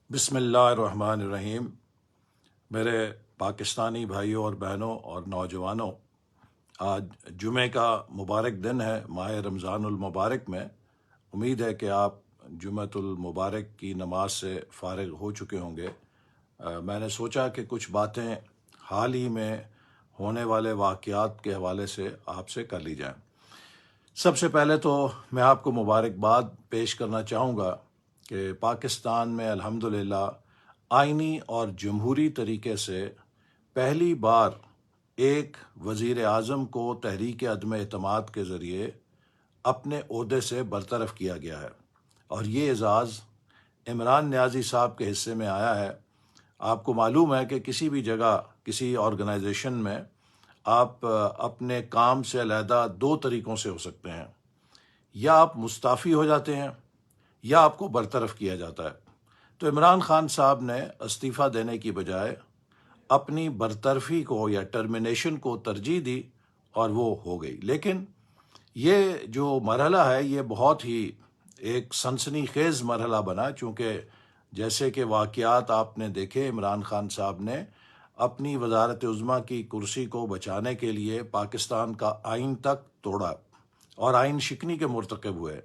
بسم اللہ الرحمن الرحیم۔ میرے پاکستانی بھائیوں اور بہنوں اور نوجوانوں، آج جمعہ کا مبارک دن ہے، ماہ رمضان المبارک میں۔ امید ہے کہ آپ جمعۃ المبارک کی نماز سے فارغ ہو چکے ہوں گے۔ میں نے سوچا کہ کچھ باتیں حال ہی میں ہونے والے واقعات کے حوالے سے آپ سے کر لی جائیں۔ سب سے پہلے تو میں آپ کو مبارکباد پیش کرنا چاہوں گا کہ پاکستان میں الحمدللہ آئینی اور جمہوری طریقے سے پہلی بار ایک وزیر اعظم کو تحریک عدم اعتماد کے ذریعے اپنے عہدے سے برطرف کیا گیا ہے، اور یہ اعزاز عمران نیازی صاحب کے حصے میں آیا ہے۔ آپ کو معلوم ہے کہ کسی بھی جگہ، کسی آرگنائزیشن میں آپ اپنے کام سے علیحدہ دو طریقوں سے ہو سکتے ہیں، یا آپ مستعفی ہو جاتے ہیں یا آپ کو برطرف کیا جاتا ہے۔ تو عمران خان صاحب نے استعفیٰ دینے کی بجائے اپنی برطرفی کو یا ٹرمینیشن کو ترجیح دی، اور وہ ہو گئی۔ لیکن یہ جو مرحلہ ہے یہ بہت ہی ایک سنسنی خیز مرحلہ بنا، چونکہ جیسے کہ واقعات آپ نے دیکھے، عمران خان صاحب نے اپنی وزارت عظمیٰ کی کرسی کو بچانے کے لیے پاکستان کا آئین تک توڑا اور آئین شکنی کے مرتکب ہوئے۔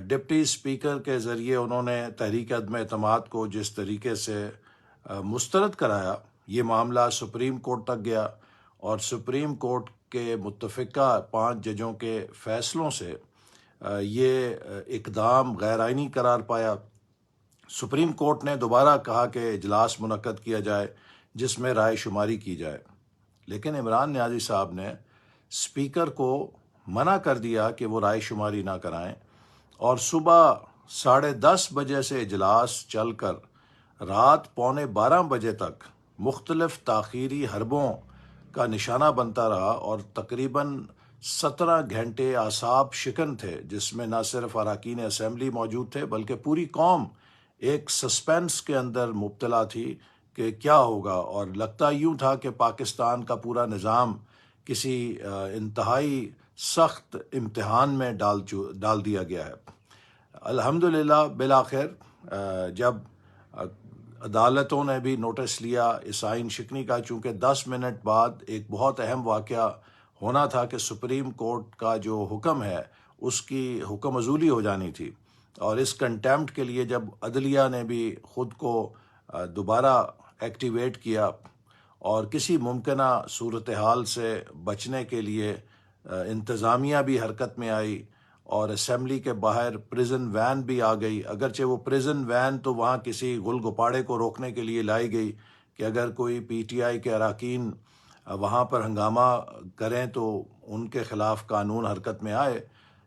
ڈپٹی اسپیکر کے ذریعے انہوں نے تحریک عدم اعتماد کو جس طریقے سے مسترد کرایا، یہ معاملہ سپریم کورٹ تک گیا، اور سپریم کورٹ کے متفقہ 5 ججوں کے فیصلوں سے یہ اقدام غیر آئینی قرار پایا۔ سپریم کورٹ نے دوبارہ کہا کہ اجلاس منعقد کیا جائے جس میں رائے شماری کی جائے، لیکن عمران نیازی صاحب نے اسپیکر کو منع کر دیا کہ وہ رائے شماری نہ کرائیں، اور صبح 10:30 بجے سے اجلاس چل کر رات 11:45 بجے تک مختلف تاخیری حربوں کا نشانہ بنتا رہا، اور تقریباً 17 گھنٹے اعصاب شکن تھے، جس میں نہ صرف اراکین اسمبلی موجود تھے بلکہ پوری قوم ایک سسپینس کے اندر مبتلا تھی کہ کیا ہوگا، اور لگتا یوں تھا کہ پاکستان کا پورا نظام کسی انتہائی سخت امتحان میں ڈال دیا گیا ہے۔ الحمدللہ بالآخر جب عدالتوں نے بھی نوٹس لیا اس آئین شکنی کا، چونکہ 10 منٹ بعد ایک بہت اہم واقعہ ہونا تھا کہ سپریم کورٹ کا جو حکم ہے اس کی حکم عزولی ہو جانی تھی، اور اس کنٹیمپٹ کے لیے جب عدلیہ نے بھی خود کو دوبارہ ایکٹیویٹ کیا اور کسی ممکنہ صورتحال سے بچنے کے لیے انتظامیہ بھی حرکت میں آئی، اور اسمبلی کے باہر پریزن وین بھی آ گئی، اگرچہ وہ پریزن وین تو وہاں کسی گل گپاڑے کو روکنے کے لیے لائی گئی کہ اگر کوئی پی ٹی آئی کے اراکین وہاں پر ہنگامہ کریں تو ان کے خلاف قانون حرکت میں آئے،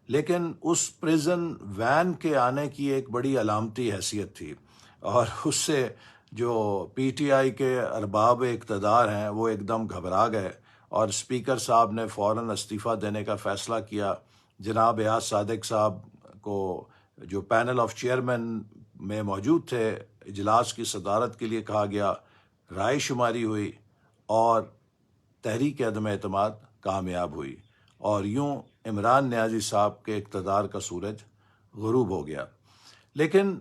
لیکن اس پریزن وین کے آنے کی ایک بڑی علامتی حیثیت تھی، اور اس سے جو پی ٹی آئی کے ارباب اقتدار ہیں وہ ایک دم گھبرا گئے، اور اسپیکر صاحب نے فوراً استعفیٰ دینے کا فیصلہ کیا۔ جناب ایاز صادق صاحب کو، جو پینل آف چیئرمین میں موجود تھے، اجلاس کی صدارت کے لیے کہا گیا، رائے شماری ہوئی اور تحریک عدم اعتماد کامیاب ہوئی، اور یوں عمران نیازی صاحب کے اقتدار کا سورج غروب ہو گیا۔ لیکن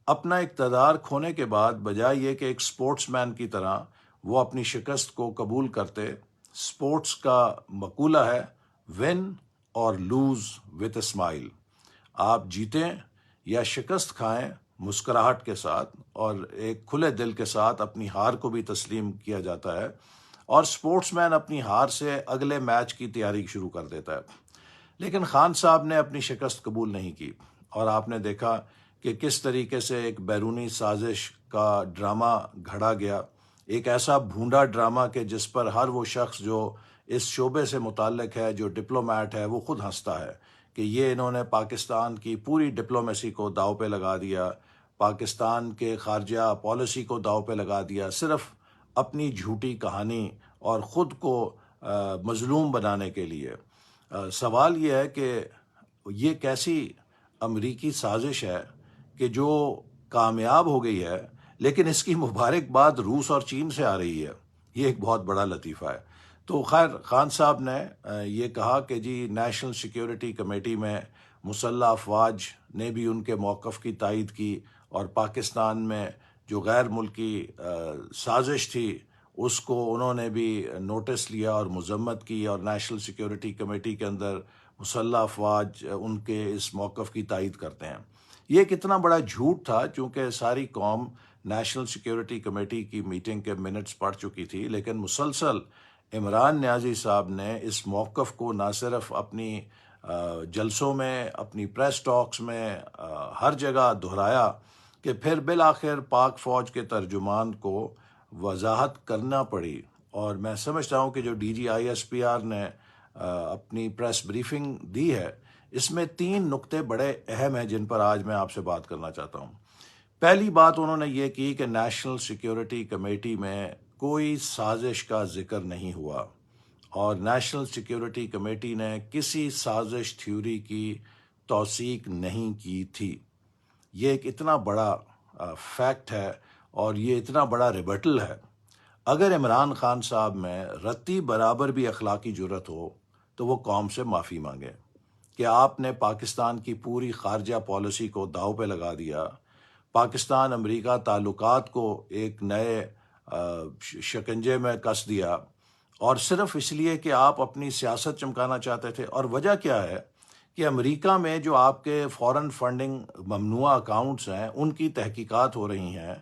اپنا اقتدار کھونے کے بعد بجائے یہ کہ ایک سپورٹس مین کی طرح وہ اپنی شکست کو قبول کرتے، سپورٹس کا مقولہ ہے ون اور لوز وتھ اے اسمائل، آپ جیتیں یا شکست کھائیں مسکراہٹ کے ساتھ، اور ایک کھلے دل کے ساتھ اپنی ہار کو بھی تسلیم کیا جاتا ہے، اور سپورٹس مین اپنی ہار سے اگلے میچ کی تیاری شروع کر دیتا ہے۔ لیکن خان صاحب نے اپنی شکست قبول نہیں کی، اور آپ نے دیکھا کہ کس طریقے سے ایک بیرونی سازش کا ڈرامہ گھڑا گیا، ایک ایسا بھونڈا ڈرامہ کہ جس پر ہر وہ شخص جو اس شعبے سے متعلق ہے، جو ڈپلومیٹ ہے، وہ خود ہنستا ہے کہ یہ انہوں نے پاکستان کی پوری ڈپلومیسی کو داؤ پہ لگا دیا، پاکستان کے خارجہ پالیسی کو داؤ پہ لگا دیا، صرف اپنی جھوٹی کہانی اور خود کو مظلوم بنانے کے لیے۔ سوال یہ ہے کہ یہ کیسی امریکی سازش ہے کہ جو کامیاب ہو گئی ہے، لیکن اس کی مبارکباد روس اور چین سے آ رہی ہے۔ یہ ایک بہت بڑا لطیفہ ہے۔ تو خیر، خان صاحب نے یہ کہا کہ جی نیشنل سیکیورٹی کمیٹی میں مسلح افواج نے بھی ان کے موقف کی تائید کی، اور پاکستان میں جو غیر ملکی سازش تھی اس کو انہوں نے بھی نوٹس لیا اور مذمت کی، اور نیشنل سیکیورٹی کمیٹی کے اندر مسلح افواج ان کے اس موقف کی تائید کرتے ہیں۔ یہ کتنا بڑا جھوٹ تھا، چونکہ ساری قوم نیشنل سیکیورٹی کمیٹی کی میٹنگ کے منٹس پڑھ چکی تھی، لیکن مسلسل عمران نیازی صاحب نے اس موقف کو نہ صرف اپنی جلسوں میں، اپنی پریس ٹاکس میں، ہر جگہ دہرایا، کہ پھر بالآخر پاک فوج کے ترجمان کو وضاحت کرنا پڑی۔ اور میں سمجھتا ہوں کہ جو D G I S P R نے اپنی پریس بریفنگ دی ہے، اس میں 3 نقطے بڑے اہم ہیں جن پر آج میں آپ سے بات کرنا چاہتا ہوں۔ پہلی بات انہوں نے یہ کی کہ نیشنل سیکیورٹی کمیٹی میں کوئی سازش کا ذکر نہیں ہوا، اور نیشنل سیکیورٹی کمیٹی نے کسی سازش تھیوری کی توثیق نہیں کی تھی۔ یہ ایک اتنا بڑا فیکٹ ہے، اور یہ اتنا بڑا ریبٹل ہے۔ اگر عمران خان صاحب میں رتی برابر بھی اخلاقی جرت ہو تو وہ قوم سے معافی مانگے کہ آپ نے پاکستان کی پوری خارجہ پالیسی کو داؤ پہ لگا دیا، پاکستان امریکہ تعلقات کو ایک نئے شکنجے میں کس دیا، اور صرف اس لیے کہ آپ اپنی سیاست چمکانا چاہتے تھے۔ اور وجہ کیا ہے کہ امریکہ میں جو آپ کے فورن فنڈنگ ممنوع اکاؤنٹس ہیں ان کی تحقیقات ہو رہی ہیں۔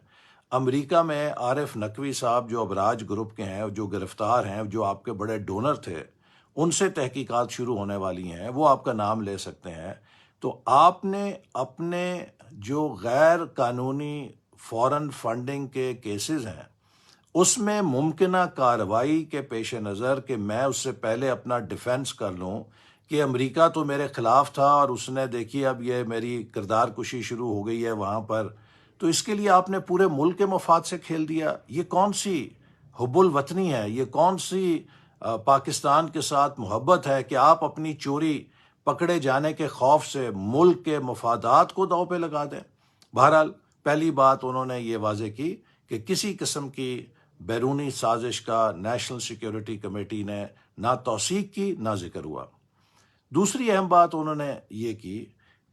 امریکہ میں عارف نقوی صاحب جو ابراج گروپ کے ہیں، جو گرفتار ہیں، جو آپ کے بڑے ڈونر تھے، ان سے تحقیقات شروع ہونے والی ہیں، وہ آپ کا نام لے سکتے ہیں۔ تو آپ نے اپنے جو غیر قانونی فورن فنڈنگ کے کیسز ہیں اس میں ممکنہ کارروائی کے پیش نظر کہ میں اس سے پہلے اپنا ڈیفنس کر لوں کہ امریکہ تو میرے خلاف تھا اور اس نے دیکھی اب یہ میری کردار کشی شروع ہو گئی ہے وہاں پر، تو اس کے لیے آپ نے پورے ملک کے مفاد سے کھیل دیا۔ یہ کون سی حب الوطنی ہے؟ یہ کون سی پاکستان کے ساتھ محبت ہے کہ آپ اپنی چوری پکڑے جانے کے خوف سے ملک کے مفادات کو داؤ پہ لگا دیں؟ بہرحال پہلی بات انہوں نے یہ واضح کی کہ کسی قسم کی بیرونی سازش کا نیشنل سیکیورٹی کمیٹی نے نہ توثیق کی نہ ذکر ہوا۔ دوسری اہم بات انہوں نے یہ کی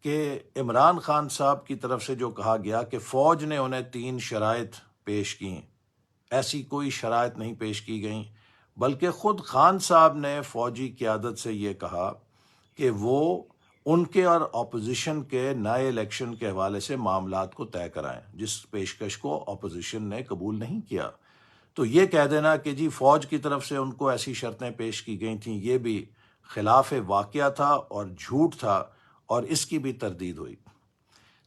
کہ عمران خان صاحب کی طرف سے جو کہا گیا کہ فوج نے انہیں 3 شرائط پیش کیں، ایسی کوئی شرائط نہیں پیش کی گئیں، بلکہ خود خان صاحب نے فوجی قیادت سے یہ کہا کہ وہ ان کے اور اپوزیشن کے نئے الیکشن کے حوالے سے معاملات کو طے کرائیں، جس پیشکش کو اپوزیشن نے قبول نہیں کیا۔ تو یہ کہہ دینا کہ جی فوج کی طرف سے ان کو ایسی شرطیں پیش کی گئی تھیں، یہ بھی خلاف واقعہ تھا اور جھوٹ تھا، اور اس کی بھی تردید ہوئی۔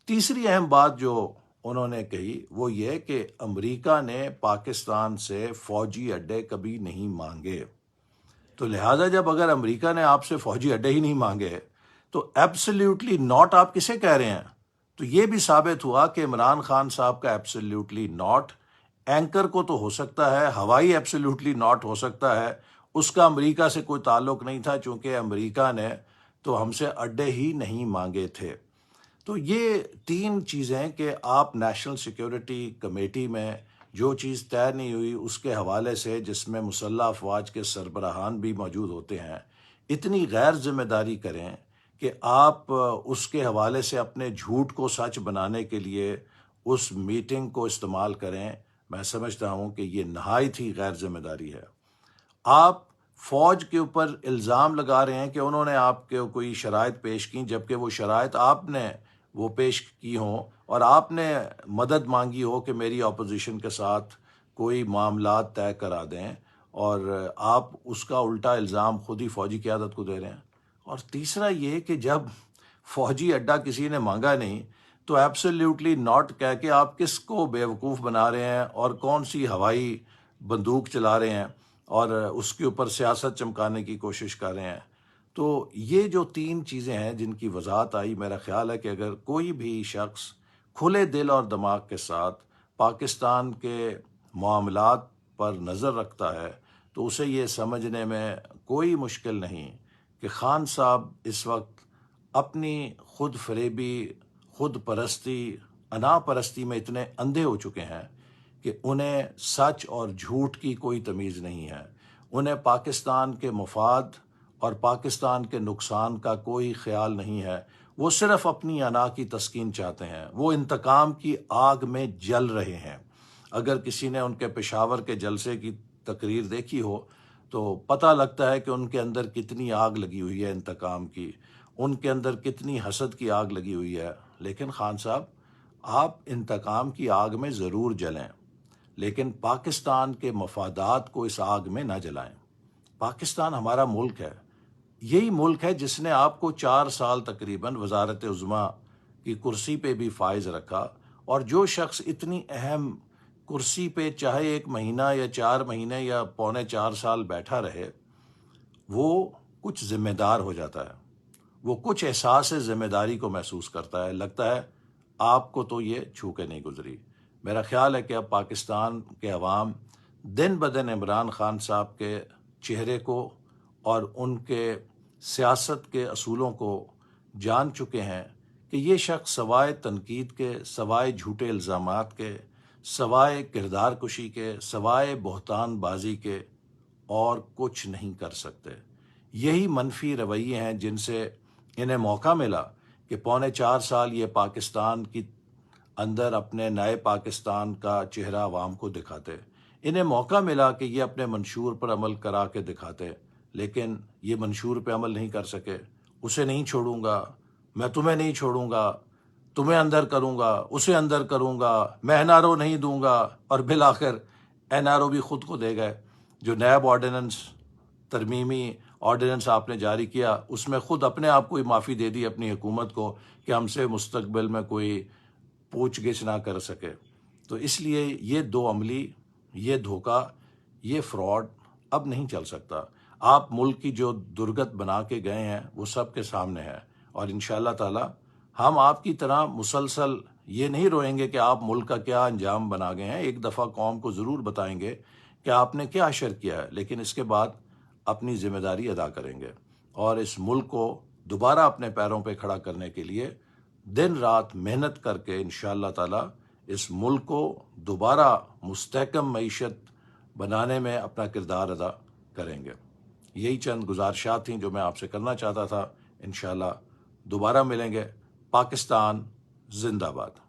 تیسری اہم بات جو انہوں نے کہی وہ یہ کہ امریکہ نے پاکستان سے فوجی اڈے کبھی نہیں مانگے، تو لہٰذا جب اگر امریکہ نے آپ سے فوجی اڈے ہی نہیں مانگے تو ایبسلیوٹلی ناٹ آپ کسے کہہ رہے ہیں؟ تو یہ بھی ثابت ہوا کہ عمران خان صاحب کا ایبسلیوٹلی ناٹ اینکر کو تو ہو سکتا ہے، ہوائی ایبسلیوٹلی ناٹ ہو سکتا ہے، اس کا امریکہ سے کوئی تعلق نہیں تھا، چونکہ امریکہ نے تو ہم سے اڈے ہی نہیں مانگے تھے۔ تو یہ 3 چیزیں کہ آپ نیشنل سیکیورٹی کمیٹی میں جو چیز طے نہیں ہوئی اس کے حوالے سے، جس میں مسلح افواج کے سربراہان بھی موجود ہوتے ہیں، اتنی غیر ذمہ داری کریں کہ آپ اس کے حوالے سے اپنے جھوٹ کو سچ بنانے کے لیے اس میٹنگ کو استعمال کریں، میں سمجھتا ہوں کہ یہ نہایت ہی غیر ذمہ داری ہے۔ آپ فوج کے اوپر الزام لگا رہے ہیں کہ انہوں نے آپ کے کوئی شرائط پیش کی، جبکہ وہ شرائط آپ نے وہ پیش کی ہوں اور آپ نے مدد مانگی ہو کہ میری اپوزیشن کے ساتھ کوئی معاملات طے کرا دیں، اور آپ اس کا الٹا الزام خود ہی فوجی قیادت کو دے رہے ہیں۔ اور تیسرا یہ کہ جب فوجی اڈا کسی نے مانگا نہیں تو ایبسلیوٹلی ناٹ کہہ کے آپ کس کو بیوقوف بنا رہے ہیں اور کون سی ہوائی بندوق چلا رہے ہیں اور اس کے اوپر سیاست چمکانے کی کوشش کر رہے ہیں۔ تو یہ جو 3 چیزیں ہیں جن کی وضاحت آئی، میرا خیال ہے کہ اگر کوئی بھی شخص کھلے دل اور دماغ کے ساتھ پاکستان کے معاملات پر نظر رکھتا ہے تو اسے یہ سمجھنے میں کوئی مشکل نہیں کہ خان صاحب اس وقت اپنی خود فریبی، خود پرستی، انا پرستی میں اتنے اندھے ہو چکے ہیں کہ انہیں سچ اور جھوٹ کی کوئی تمیز نہیں ہے۔ انہیں پاکستان کے مفاد اور پاکستان کے نقصان کا کوئی خیال نہیں ہے، وہ صرف اپنی انا کی تسکین چاہتے ہیں، وہ انتقام کی آگ میں جل رہے ہیں۔ اگر کسی نے ان کے پشاور کے جلسے کی تقریر دیکھی ہو تو پتہ لگتا ہے کہ ان کے اندر کتنی آگ لگی ہوئی ہے انتقام کی، ان کے اندر کتنی حسد کی آگ لگی ہوئی ہے۔ لیکن خان صاحب، آپ انتقام کی آگ میں ضرور جلیں، لیکن پاکستان کے مفادات کو اس آگ میں نہ جلائیں۔ پاکستان ہمارا ملک ہے، یہی ملک ہے جس نے آپ کو 4 سال تقریباً وزارت عظمیٰ کی کرسی پہ بھی فائز رکھا، اور جو شخص اتنی اہم کرسی پہ چاہے 1 مہینہ یا 4 مہینے یا 3.25 سال بیٹھا رہے، وہ کچھ ذمہ دار ہو جاتا ہے، وہ کچھ احساس ذمہ داری کو محسوس کرتا ہے، لگتا ہے آپ کو تو یہ چھو کے نہیں گزری۔ میرا خیال ہے کہ اب پاکستان کے عوام دن بدن عمران خان صاحب کے چہرے کو اور ان کے سیاست کے اصولوں کو جان چکے ہیں کہ یہ شخص سوائے تنقید کے، سوائے جھوٹے الزامات کے، سوائے کردار کشی کے، سوائے بہتان بازی کے اور کچھ نہیں کر سکتے۔ یہی منفی رویے ہیں جن سے انہیں موقع ملا کہ 4.25 سال یہ پاکستان کی اندر اپنے نئے پاکستان کا چہرہ عوام کو دکھاتے، انہیں موقع ملا کہ یہ اپنے منشور پر عمل کرا کے دکھاتے، لیکن یہ منشور پہ عمل نہیں کر سکے۔ اسے نہیں چھوڑوں گا، میں تمہیں نہیں چھوڑوں گا، تمہیں اندر کروں گا، اسے اندر کروں گا، میں این آر او نہیں دوں گا، اور بالآخر این آر او بھی خود کو دے گئے۔ جو نیب آرڈیننس، ترمیمی آرڈیننس آپ نے جاری کیا، اس میں خود اپنے آپ کو ہی معافی دے دی اپنی حکومت کو کہ ہم سے مستقبل میں کوئی پوچھ گچھ نہ کر سکے۔ تو اس لیے یہ دو عملی، یہ دھوکہ، یہ فراڈ اب نہیں چل سکتا۔ آپ ملک کی جو درگت بنا کے گئے ہیں وہ سب کے سامنے ہے، اور انشاءاللہ تعالی ہم آپ کی طرح مسلسل یہ نہیں روئیں گے کہ آپ ملک کا کیا انجام بنا گئے ہیں۔ ایک دفعہ قوم کو ضرور بتائیں گے کہ آپ نے کیا اشر کیا ہے، لیکن اس کے بعد اپنی ذمہ داری ادا کریں گے، اور اس ملک کو دوبارہ اپنے پیروں پہ کھڑا کرنے کے لیے دن رات محنت کر کے انشاءاللہ تعالی اس ملک کو دوبارہ مستحکم معیشت بنانے میں اپنا کردار ادا کریں گے۔ یہی چند گزارشات تھیں جو میں آپ سے کرنا چاہتا تھا۔ انشاءاللہ دوبارہ ملیں گے۔ پاکستان زندہ باد۔